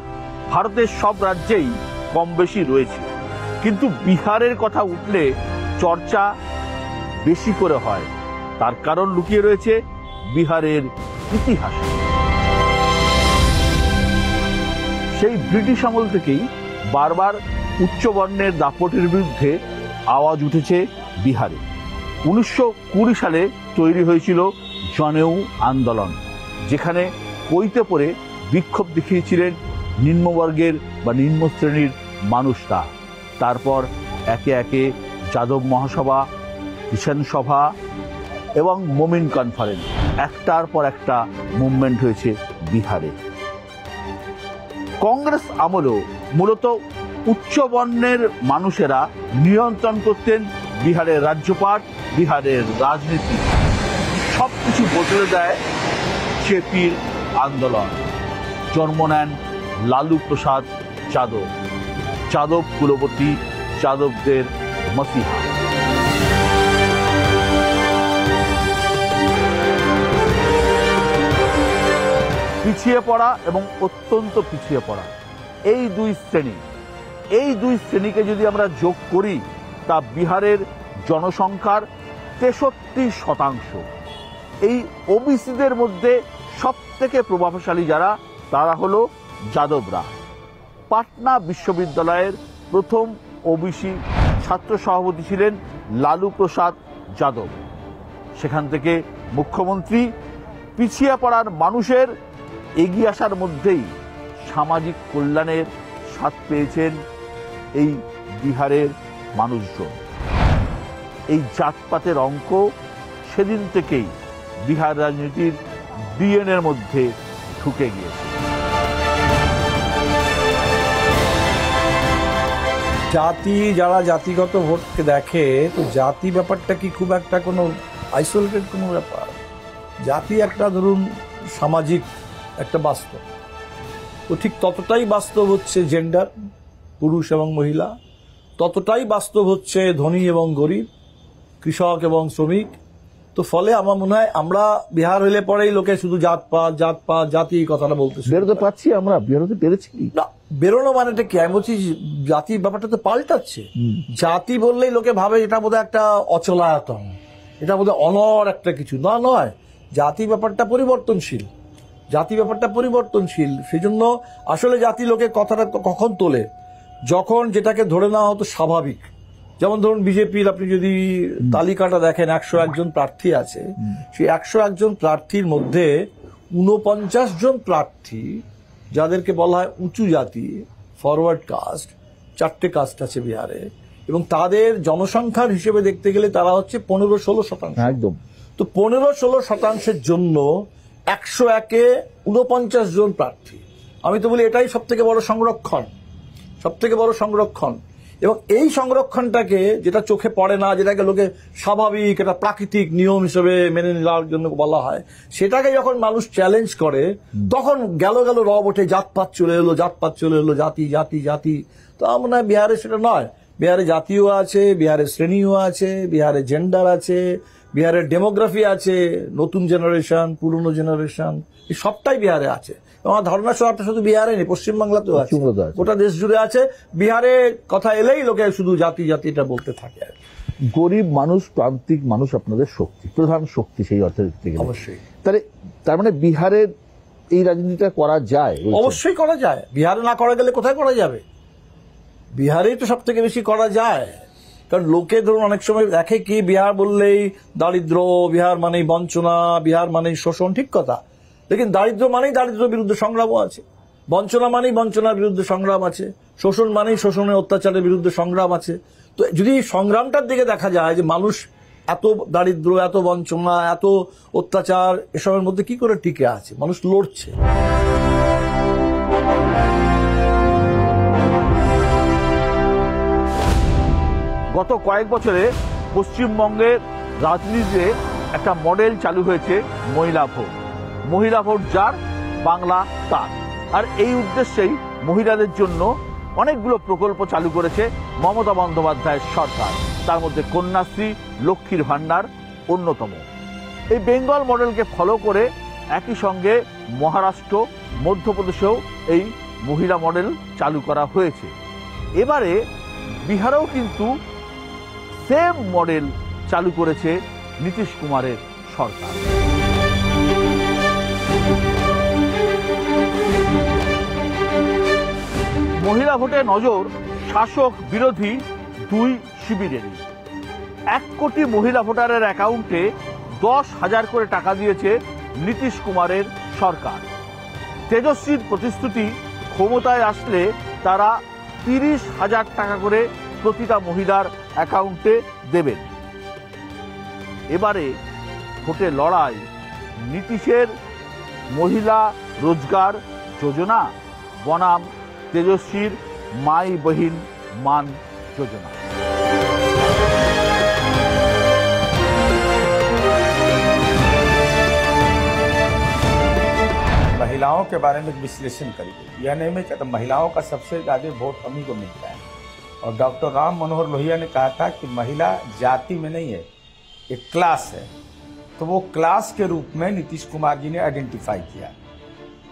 ভারতের সব রাজ্যেই কম বেশি রয়েছে, কিন্তু বিহারের কথা উঠলে চর্চা বেশি করে হয়। তার কারণ লুকিয়ে রয়েছে বিহারের ইতিহাসে। সেই ব্রিটিশ আমল থেকেই বারবার উচ্চবর্ণের দাপটের বিরুদ্ধে আওয়াজ উঠেছে বিহারে। 1920 সালে তৈরি হয়েছিল জনেউ আন্দোলন, যেখানে কইতে পড়ে বিক্ষোভ দেখিয়েছিলেন নিম্নবর্গের বা নিম্ন শ্রেণীর মানুষরা। তারপর একে একে যাদব মহাসভা, কিষাণ সভা এবং মোমিন কনফারেন্স, একটার পর একটা মুভমেন্ট হয়েছে বিহারে। কংগ্রেস আমলেও মূলত উচ্চবর্ণের মানুষেরা নিয়ন্ত্রণ করতেন বিহারের রাজ্যপাট, বিহারের রাজনীতি। সবকিছু বদলে দেয় জেপির আন্দোলন। জন্ম নেন লালু প্রসাদ যাদব, যাদব কুলবতী, যাদবদের মসিহা। পিছিয়ে পড়া এবং অত্যন্ত পিছিয়ে পড়া এই দুই শ্রেণীকে যদি আমরা যোগ করি, তা বিহারের জনসংখ্যার 63%। এই ওবিসিদের মধ্যে সব থেকে প্রভাবশালী যারা, তারা হলো যাদবরা। পাটনা বিশ্ববিদ্যালয়ের প্রথম ওবিসি ছাত্র সভাপতি ছিলেন লালু প্রসাদ যাদব। সেখান থেকে মুখ্যমন্ত্রী। পিছিয়ে পড়ার মানুষের এগিয়ে আসার মধ্যেই সামাজিক কল্যাণের স্বাদ পেয়েছেন এই বিহারের মানুষজন। এই জাতপাতের অঙ্ক সেদিন থেকেই বিহার রাজনীতির ডিএনএর মধ্যে ঢুকে গিয়েছে। জাতি, যারা জাতিগত ভোটকে দেখে, তো জাতি ব্যাপারটা কি খুব একটা কোনো আইসোলেটেড কোনো ব্যাপার? জাতি একটা ধরুন সামাজিক একটা বাস্তব, তো ঠিক ততটাই বাস্তব হচ্ছে জেন্ডার, পুরুষ এবং মহিলা, ততটাই বাস্তব হচ্ছে ধনী এবং গরিব, কৃষক এবং শ্রমিক। তো ফলে আমার মনে হয় আমরা বিহার হইলে পরেই লোকে শুধু জাতপাত জাতপাত জাতি কথাটা বলতে বেরোতে পারছি, আমরা বেরোতে পেরেছি না। বেরোনো মানেটা কি? আমি বলছি জাতির ব্যাপারটা তো পাল্টাচ্ছে। জাতি বললেই লোকে ভাবে এটা বোধহয় একটা অচলায়তন, এটা বোধহয় অনর একটা কিছু না, নয়। জাতি ব্যাপারটা পরিবর্তনশীল, জাতি ব্যাপারটা পরিবর্তনশীল। সেই জন্য আসলে জাতি লোকে কথাটা কখন তোলে, যখন যেটাকে ধরে নেওয়া হতো স্বাভাবিক। যেমন ধরুন বিজেপির আপনি যদি তালিকাটা দেখেন, 101 জন প্রার্থী আছে, সেই 101 জন প্রার্থীর মধ্যে 49 জন প্রার্থী যাদেরকে বলা হয় উঁচু জাতি, ফরওয়ার্ড কাস্ট, 4টে কাস্ট আছে বিহারে, এবং তাদের জনসংখ্যার হিসেবে দেখতে গেলে তারা হচ্ছে 15-16%। একদম। তো 15-16%-এর জন্য 101-এ 49 জন প্রার্থী। আমি তো বলি এটাই সব থেকে বড় সংরক্ষণ, সব থেকে বড় সংরক্ষণ। এবং এই সংরক্ষণটাকে, যেটা চোখে পড়ে না, যেটাকে লোকে স্বাভাবিক একটা প্রাকৃতিক নিয়ম হিসেবে মেনে নেওয়ার জন্য বলা হয়, সেটাকে যখন মানুষ চ্যালেঞ্জ করে, তখন গেল রব ওঠে, জাতপাত চলে এলো, জাতপাত চলে এলো, জাতি জাতি জাতি। তো আমার মনে হয় বিহারে সেটা নয়। বিহারে জাতিও আছে, বিহারে শ্রেণীও আছে, বিহারে জেন্ডার আছে, বিহারের ডেমোগ্রাফি আছে, নতুন জেনারেশন, পুরনো জেনারেশন, এই সবটাই বিহারে আছে। আমার ধারণা সবটা শুধু বিহারে নেই, পশ্চিমবাংলাতেও আছে, পশ্চিমবঙ্গেও আছে। গোটা দেশ জুড়ে আছে। বিহারে কথা এলেই লোকে শুধু জাতি জাতিটা বলতে থাকে আর কি। গরিব মানুষ, প্রান্তিক মানুষ আপনাদের শক্তি, প্রধান শক্তি সেই অর্থে দেখতে গেলে। অবশ্যই। তাহলে তার মানে বিহারের এই রাজনীতিটা করা যায়? বলছেন? অবশ্যই করা যায়। বিহারে না করা গেলে কোথায় করা যাবে? বিহারেই তো সব থেকে বেশি করা যায়। কারণ লোকে ধরুন অনেক সময় দেখে কি বিহার বললেই দারিদ্র, বিহার মানেই বঞ্চনা, বিহার মানেই শোষণ, ঠিক কথা। লেকিন দারিদ্র মানেই দারিদ্রের বিরুদ্ধে সংগ্রামও আছে, বঞ্চনা মানেই বঞ্চনার বিরুদ্ধে সংগ্রাম আছে, শোষণ মানেই শোষণের অত্যাচারের বিরুদ্ধে সংগ্রাম আছে। তো যদি সংগ্রামটার দিকে দেখা যায় যে মানুষ এত দারিদ্র, এত বঞ্চনা, এত অত্যাচার, এসবের মধ্যে কি করে টিকে আছে, মানুষ লড়ছে। গত কয়েক বছরে পশ্চিমবঙ্গের রাজনীতিতে একটা মডেল চালু হয়েছে মহিলা ভোট। মহিলা ভোট যার, বাংলা তার। আর এই উদ্দেশ্যেই মহিলাদের জন্য অনেকগুলো প্রকল্প চালু করেছে মমতা বন্দ্যোপাধ্যায়ের সরকার। তার মধ্যে কন্যাশ্রী, লক্ষ্মীর ভাণ্ডার অন্যতম। এই বেঙ্গল মডেলকে ফলো করে একই সঙ্গে মহারাষ্ট্র, মধ্যপ্রদেশেও এই মহিলা মডেল চালু করা হয়েছে। এবারে বিহারেও কিন্তু সেম মডেল চালু করেছে নীতিশ কুমারের সরকার। মহিলা ভোটে নজর শাসক বিরোধী দুই শিবিরেরই। 1 কোটি মহিলা ভোটারের অ্যাকাউন্টে 10,000 করে টাকা দিয়েছে নীতিশ কুমারের সরকার। তেজস্বীর প্রতিশ্রুতি, ক্ষমতায় আসলে তারা 30,000 টাকা করে প্রতিটা মহিলার অ্যাকাউন্টে দেবেন। এবারে ভোটে লড়াই নীতিশের মহিলা রোজগার যোজনা বনাম তেজস্বীর মাই বহিন মান যোজনা। महिलाओं के बारे में विश्लेषण करिए। यह नहीं मैं कहता महिलाओं का सबसे ज्यादा वोट हम ही को मिलता है। और डॉक्टर राम मनोहर लोहिया ने कहा था कि महिला जाति में नहीं है, एक क्लास है। तो वो क्लास के रूप में नीतीश कुमार जी ने आइडेंटिफाई किया।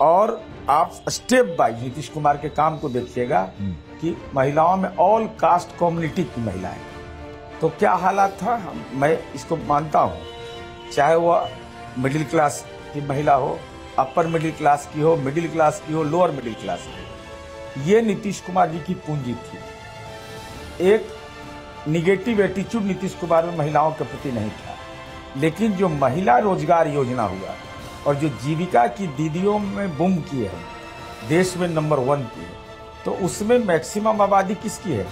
और आप स्टेप बाय नीतीश कुमार के काम को देखिएगा कि महिलाओं में ऑल कास्ट कम्युनिटी की महिलाएं, तो क्या हालात था मैं इसको मानता हूं, चाहे वह मिडिल क्लास की महिला हो, अपर मिडिल क्लास की हो, मिडिल क्लास की हो, लोअर मिडिल क्लास की हो। ये नीतीश कुमार जी की पूंजी थी। एक निगेटिव एटीट्यूड नीतीश कुमार में महिलाओं के प्रति नहीं था। लेकिन जो महिला रोजगार योजना हुआ और जो जीविका की दीदियों में बूम की है, देश में नंबर 1 की है, तो उसमें मैक्सिमम आबादी किसकी है?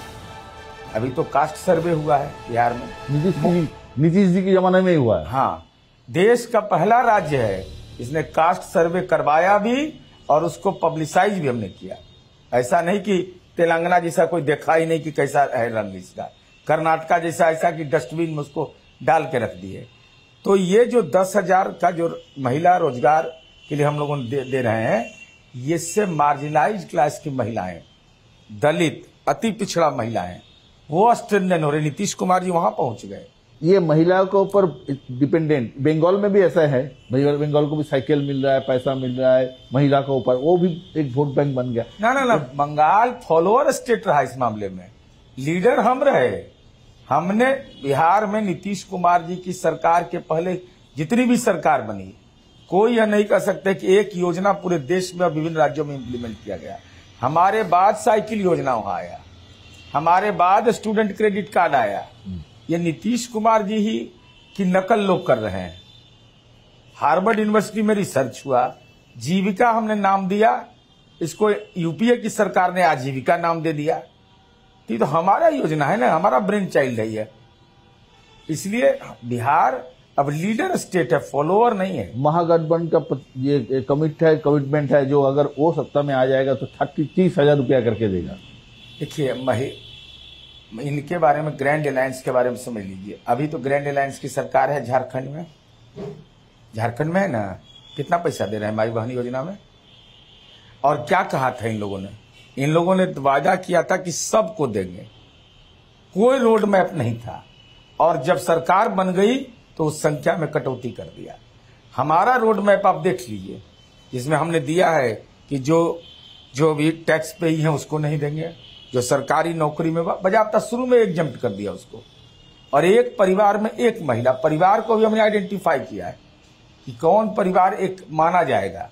अभी तो कास्ट सर्वे हुआ है बिहार में, नीतीश जी के जमाने में ही हुआ है। हाँ, देश का पहला राज्य है इसने कास्ट सर्वे करवाया भी और उसको पब्लिसाइज भी हमने किया। ऐसा नहीं कि तेलंगाना जैसा कोई देखा ही नहीं कि कैसा है रंग इसका, कर्नाटका जैसा ऐसा कि डस्टबिन में उसको डाल के रख दिए। तो ये जो 10,000 का जो महिला रोजगार के लिए हम लोगों ने दे रहे हैं, ये से मार्जिनाइज क्लास की महिलाएं, दलित, अति पिछड़ा महिलाएं, वो स्ट्रेंथन हो रहे। नीतीश कुमार जी वहां पहुंच गए। ये महिला के ऊपर डिपेंडेंट, बंगाल में भी ऐसा है, बंगाल को भी साइकिल मिल रहा है, पैसा मिल रहा है महिला के ऊपर, वो भी एक वोट बैंक बन गया। ना बंगाल फॉलोअर स्टेट रहा इस मामले में, लीडर हम रहे। हमने बिहार में नीतीश कुमार जी की सरकार के पहले जितनी भी सरकार बनी, कोई यह नहीं कह सकते कि एक योजना पूरे देश में और विभिन्न राज्यों में इम्प्लीमेंट किया गया। हमारे बाद साइकिल योजना वहां आया, हमारे बाद स्टूडेंट क्रेडिट कार्ड आया। ये नीतीश कुमार जी ही की नकल लोग कर रहे हैं। हार्वर्ड यूनिवर्सिटी में रिसर्च हुआ, जीविका हमने नाम दिया, इसको यूपीए की सरकार ने आजीविका नाम दे दिया। ये तो हमारा योजना है ना, हमारा ब्रेन चाइल्ड है ये। इसलिए बिहार अब लीडर स्टेट है, फॉलोअर नहीं है। महागठबंधन का ये कमिटमेंट है जो अगर वो सत्ता में आ जाएगा तो 30,000 रुपया करके देगा। देखिए इनके बारे में ग्रैंड अलायंस के बारे में समझ लीजिए। अभी तो ग्रैंड अलायंस की सरकार है झारखंड में है ना, कितना पैसा दे रहे हैं माई बहन योजना में? और क्या कहा था इन लोगों ने? इन लोगों ने वादा किया था कि सबको देंगे, कोई रोड मैप नहीं था। और जब सरकार बन गई तो उस संख्या में कटौती कर दिया। हमारा रोड मैप आप देख लीजिए, जिसमें हमने दिया है कि जो भी टैक्स पेई है उसको नहीं देंगे, जो सरकारी नौकरी में बजाबता शुरू में एग्जम्प्ट कर दिया उसको, और एक परिवार में एक महिला, परिवार को भी हमने आइडेंटिफाई किया है कि कौन परिवार एक माना जाएगा।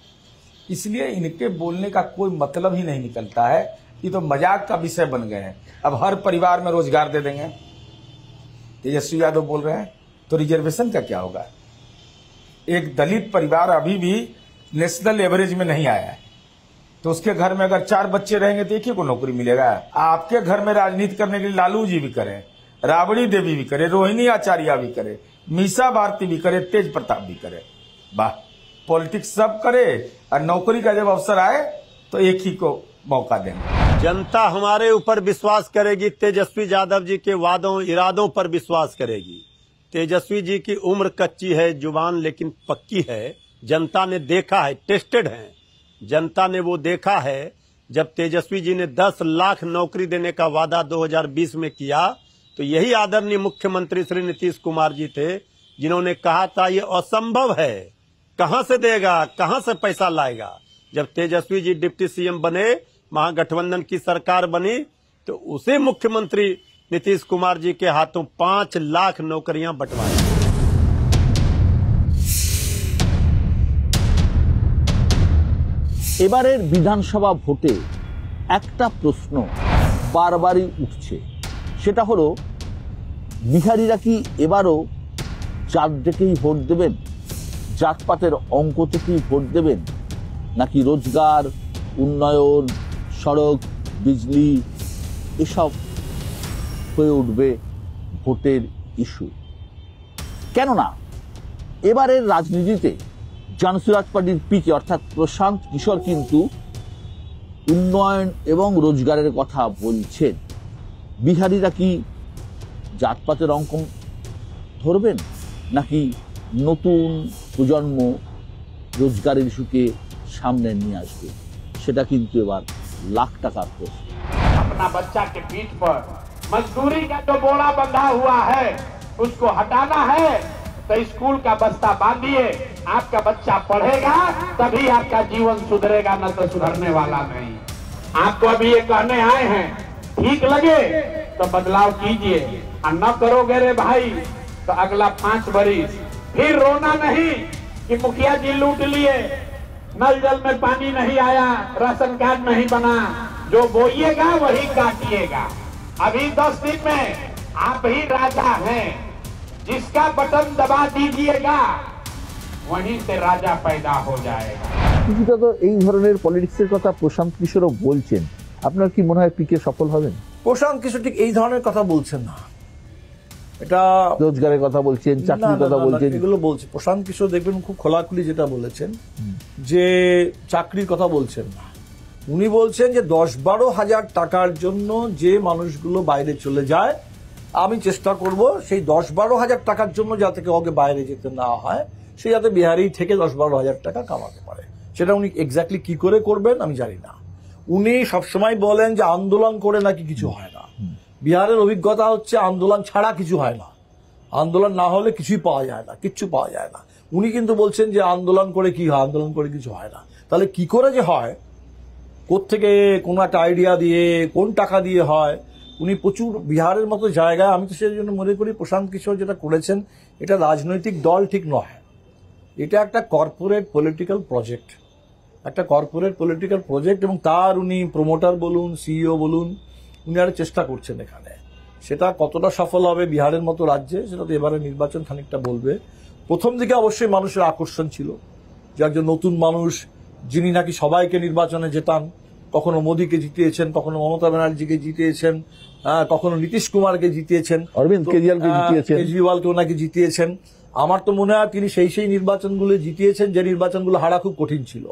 इसलिए इनके बोलने का कोई मतलब ही नहीं निकलता है, ये तो मजाक का विषय बन गए हैं। अब हर परिवार में रोजगार दे देंगे, तेजस्वी यादव बोल रहे हैं, तो रिजर्वेशन का क्या होगा? एक दलित परिवार अभी भी नेशनल एवरेज में नहीं आया है, तो उसके घर में अगर 4 बच्चे रहेंगे तो एक ही को नौकरी मिलेगा। आपके घर में राजनीति करने के लिए लालू जी भी करें, राबड़ी देवी भी करे, रोहिणी आचार्य भी करे, मीसा भारती भी करे, तेज प्रताप भी करे, वाह, पॉलिटिक्स सब करे, और नौकरी का जब अवसर आए तो एक ही को मौका देंगे। जनता हमारे ऊपर विश्वास करेगी, तेजस्वी यादव जी के वादों इरादों पर विश्वास करेगी। तेजस्वी जी की उम्र कच्ची है, जुबान लेकिन पक्की है। जनता ने देखा है, टेस्टेड है, जनता ने वो देखा है। जब तेजस्वी जी ने 10 लाख नौकरी देने का वादा 2020 में किया, तो यही आदरणीय मुख्यमंत्री श्री नीतीश कुमार जी थे जिन्होंने कहा था ये असंभव है, कहां से देगा, कहां से पैसा लाएगा। जब तेजस्वी जी डिप्टी सीएम बने, महागठबंधन की सरकार बनी, तो उसे मुख्यमंत्री नीतीश कुमार जी के हाथों 5 लाख नौकरियां बंटवाई। এবারের বিধানসভা ভোটে একটা প্রশ্ন বারবারই উঠছে, সেটা হলো বিহারিরা কি এবারও জাত দেখেই ভোট দেবেন, জাতপাতের অঙ্ক থেকেই ভোট দেবেন, নাকি রোজগার, উন্নয়ন, সড়ক, বিজলি এসব হয়ে উঠবে ভোটের ইস্যু? কেননা এবারের রাজনীতিতে জনসুরাজ পার্টির পিকে অর্থাৎ প্রশান্ত কিশোর কিন্তু উন্নয়ন এবং রোজগারের কথা বলছেন। বিহারিরা কি জাতপাতের অঙ্ক ধরবেন, নাকি নতুন প্রজন্ম রোজগারের ইস্যুকে সামনে নিয়ে আসবে? সেটা কিন্তু এবার লাখ টাকার প্রশ্ন। अपना बच्चा के पीठ पर मजदूरी का जो बोरा बंधा हुआ है उसको हटाना है, तो स्कूल का बस्ता बांधिए, आपका बच्चा पढ़ेगा तभी आपका जीवन सुधरेगा, न तो सुधरने वाला नहीं। आपको अभी ये कहने आए हैं, ठीक लगे तो बदलाव कीजिए, और न करोगे रे भाई तो अगला 5 बरिस फिर रोना नहीं कि मुखिया जी लूट लिए, नल जल में पानी नहीं आया, राशन कार्ड नहीं बना। जो बोइएगा वही काटिएगा। अभी 10 दिन में आप ही राजा हैं, जिसका बटन दबा दीजिएगा वहीं से राजा पैदा हो जाएगा। কিছুটা তো এই ধরনের পলিটিক্সের কথা প্রশান্ত কিশোরও বলছেন। আপনার কি মনে হয় পিকে সফল হবেন? প্রশান্ত কিশোর ঠিক এই ধরনের কথা বলছেন না, এটা রোজগারের কথা বলছেন, চাকরির কথা বলছেন, এগুলো বলছে। প্রশান্ত কিশোর দেখবেন খুব খোলাখুলি যেটা বলেছেন, যে চাকরির কথা বলছেন না, উনি বলছেন যে 10-12 হাজার টাকার জন্য যে মানুষগুলো বাইরে চলে যায়, আমি চেষ্টা করব সেই 10-12 হাজার টাকার জন্য যাতে ওকে বাইরে যেতে না হয়, সে যাতে বিহারি থেকে 10-12 হাজার টাকা কামাতে পারে। সেটা উনি এক্স্যাক্টলি কি করে করবেন আমি জানি না। উনি সবসময় বলেন যে আন্দোলন করে নাকি কিছু হয় না। বিহারের অভিজ্ঞতা হচ্ছে আন্দোলন ছাড়া কিছু হয় না, আন্দোলন না হলে কিছুই পাওয়া যায় না, কিচ্ছু পাওয়া যায় না। উনি কিন্তু বলছেন যে আন্দোলন করে কি হয়, আন্দোলন করে কিছু হয় না। তাহলে কি করে যে হয়, কোত্থেকে কোন একটা আইডিয়া দিয়ে, কোন টাকা দিয়ে হয়, উনি প্রচুর বিহারের মতো জায়গায়, আমি তো সেই জন্য মনে করি প্রশান্ত কিশোর যেটা করেছেন এটা রাজনৈতিক দল ঠিক নয়, এটা একটা কর্পোরেট পলিটিক্যাল প্রজেক্ট, একটা কর্পোরেট পলিটিক্যাল প্রজেক্ট, এবং তার উনি প্রমোটার বলুন, সিইও বলুন, উনি আরো চেষ্টা করছেন এখানে। সেটা কতটা সফল হবে বিহারের মতো রাজ্যে, সেটা তো এবারে নির্বাচন খানিকটা বলবে। প্রথম দিকে অবশ্যই মানুষের আকর্ষণ ছিল যে একজন নতুন মানুষ যিনি নাকি সবাইকে নির্বাচনে জেতান, কখনো মোদীকে জিতিয়েছেন, কখনো মমতা ব্যানার্জিকে জিতিয়েছেন, কখনো নীতিশ কুমারকে জিতিয়েছেন, অরবিন্দ কেজরিওয়ালকেও নাকি জিতিয়েছেন। আমার তো মনে হয় তিনি সেই নির্বাচনগুলো জিতিয়েছেন যে নির্বাচনগুলো হারা খুব কঠিন ছিল,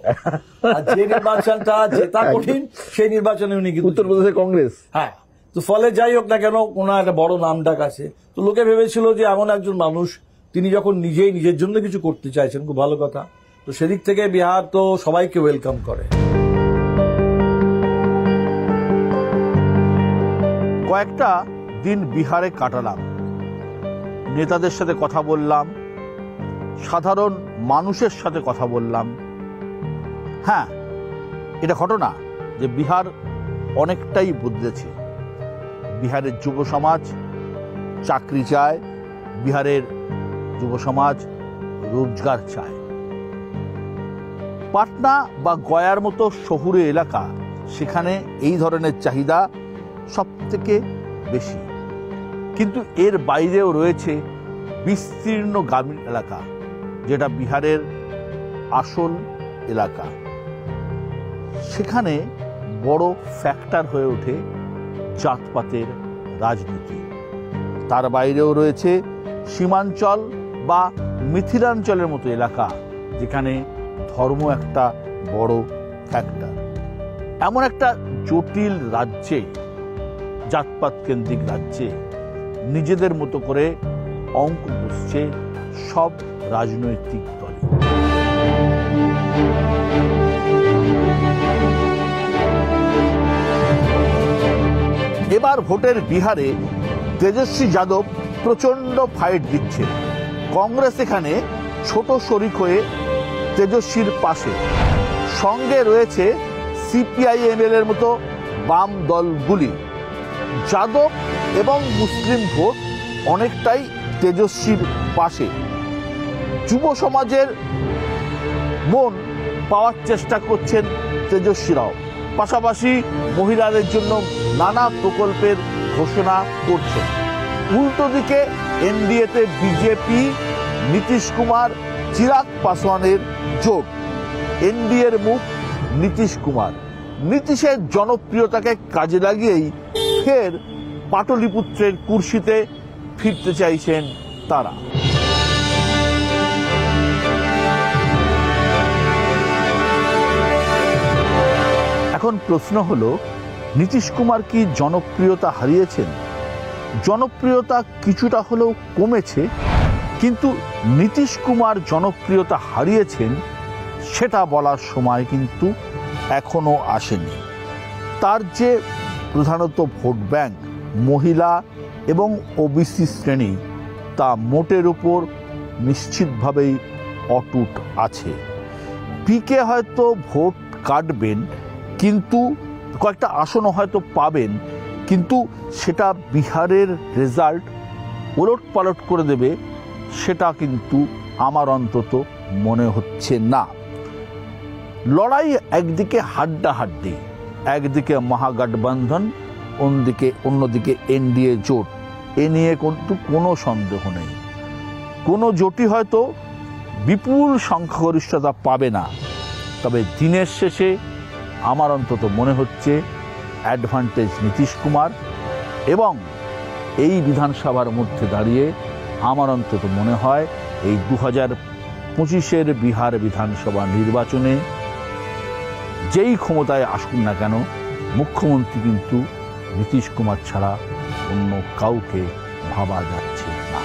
আর যে নির্বাচনটা জেতা কঠিন সেই নির্বাচনে উনি উত্তরপ্রদেশে কংগ্রেস, হ্যাঁ। তো ফলে যাই হোক না কেন, ওনার একটা বড় নাম ডাক আছে। তো লোকে ভেবেছিল যে এমন একজন মানুষ, তিনি যখন নিজেই নিজের জন্য কিছু করতে চাইছেন, খুব ভালো কথা। তো সেদিক থেকে বিহার তো সবাইকে ওয়েলকাম করে। কয়েকটা দিন বিহারে কাটালাম, নেতাদের সাথে কথা বললাম, সাধারণ মানুষের সাথে কথা বললাম। হ্যাঁ, এটা ঘটনা যে বিহার অনেকটাই বদলেছে। বিহারের যুব সমাজ চাকরি চায়, বিহারের যুব সমাজ রোজগার চায়। পাটনা বা গয়ার মতো শহুরে এলাকা, সেখানে এই ধরনের চাহিদা সব থেকে বেশি। কিন্তু এর বাইরেও রয়েছে বিস্তীর্ণ গ্রামীণ এলাকা, যেটা বিহারের আসল এলাকা। সেখানে বড় ফ্যাক্টর হয়ে ওঠে জাতপাতের রাজনীতি। তার বাইরেও রয়েছে সীমাঞ্চল বা মিথিলাঞ্চলের মতো এলাকা, যেখানে ধর্ম একটা বড় ফ্যাক্টর। এমন একটা জটিল রাজ্যে, জাতপাত কেন্দ্রিক রাজ্যে নিজেদের মতো করে অঙ্ক কষছে সব রাজনৈতিক দল। এবার ভোটের বিহারে তেজস্বী যাদব প্রচন্ড ফাইট দিচ্ছে। কংগ্রেস এখানে ছোট শরিক হয়ে তেজস্বীর পাশে, সঙ্গে রয়েছে সিপিআইএমএল এর মতো বাম দলগুলি। যাদব এবং মুসলিম ভোট অনেকটাই তেজস্বীর পাশে। যুব সমাজের মন পাওয়ার চেষ্টা করছেন তেজস্বীরাও, পাশাপাশি মহিলাদের জন্য নানা প্রকল্পের ঘোষণা করছেন। উল্টো দিকে এনডিএতে বিজেপি, নীতিশ কুমার, চিরাগ পাসওয়ানের জোট। এনডিএর মুখ নীতিশ কুমার। নীতিশের জনপ্রিয়তাকে কাজে লাগিয়েই ফের পাটলিপুত্রের কুর্সিতে ফিরতে চাইছেন তারা। এখন প্রশ্ন হলো, নীতিশ কুমার কি জনপ্রিয়তা হারিয়েছেন? জনপ্রিয়তা কিছুটা হলেও কমেছে, কিন্তু নীতিশ কুমার জনপ্রিয়তা হারিয়েছেন সেটা বলার সময় কিন্তু এখনো আসেনি। তার যে প্রধানত ভোট ব্যাংক মহিলা এবং ওবিসি শ্রেণী, তা মোটের উপর নিশ্চিতভাবেই অটুট আছে। পিকে হয়তো ভোট কাটবেন, কিন্তু কয়েকটা আসনও হয়তো পাবেন, কিন্তু সেটা বিহারের রেজাল্ট ওলট পালট করে দেবে সেটা কিন্তু আমার অন্তত মনে হচ্ছে না। লড়াই একদিকে হাড্ডাহাড্ডি, একদিকে মহাগঠবন্ধন, অন্যদিকে এনডিএ জোট। এ নিয়ে কিন্তু কোনো সন্দেহ নেই। কোনো জোটই হয়তো বিপুল সংখ্যাগরিষ্ঠতা পাবে না, তবে দিনের শেষে আমার অন্তত মনে হচ্ছে অ্যাডভান্টেজ নীতিশ কুমার। এবং এই বিধানসভার মধ্যে দাঁড়িয়ে আমার অন্তত মনে হয় এই 2025-এর বিহার বিধানসভা নির্বাচনে যেই ক্ষমতায় আসুন না কেন, মুখ্যমন্ত্রী কিন্তু নীতিশ কুমার ছাড়া অন্য কাউকে ভাবা যাচ্ছে না।